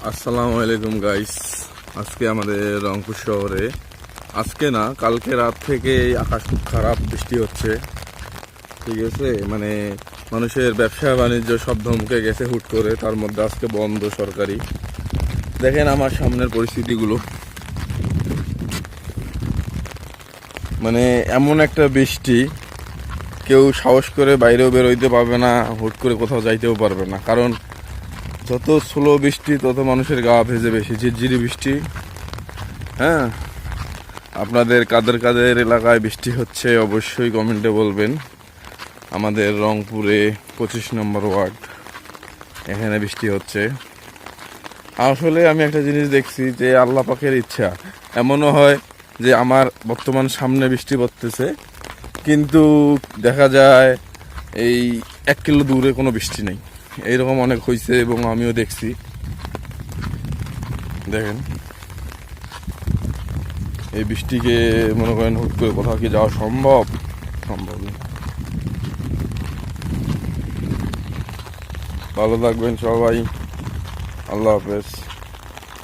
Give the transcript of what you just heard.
আসসালামু আলাইকুম গাইস। আজকে আমাদের রংপুর শহরে আজকে না কালকে রাত থেকে আকাশ খুব খারাপ, বৃষ্টি হচ্ছে। ঠিক আছে, মানে মানুষের ব্যবসা বাণিজ্য সব ধমকে গেছে হুট করে, তার মধ্যে আজকে বন্ধ সরকারি। দেখেন আমার সামনের পরিস্থিতিগুলো, মানে এমন একটা বৃষ্টি কেউ সাহস করে বাইরেও বেরোইতে পারবে না, হুট করে কোথাও যাইতেও পারবে না। কারণ যত স্লো বৃষ্টি তত মানুষের গা ভেজে, বেশি ঝিরঝিরি বৃষ্টি। হ্যাঁ, আপনাদের কাদের কাদের এলাকায় বৃষ্টি হচ্ছে অবশ্যই কমেন্টে বলবেন। আমাদের রংপুরে 25 নম্বর ওয়ার্ড, এখানে বৃষ্টি হচ্ছে। আসলে আমি একটা জিনিস দেখছি যে আল্লাহ পাকের ইচ্ছা, এমনও হয় যে আমার বর্তমান সামনে বৃষ্টি পড়তেছে, কিন্তু দেখা যায় এই 1 কিলো দূরে কোনো বৃষ্টি নেই। এইরকম অনেক হয়েছে এবং আমিও দেখছি। দেখেন এই বৃষ্টিকে মনে করেন হুট করে কোথাও কি যাওয়া সম্ভব? সম্ভব না। ভালো থাকবেন সবাই, আল্লাহ হাফেজ।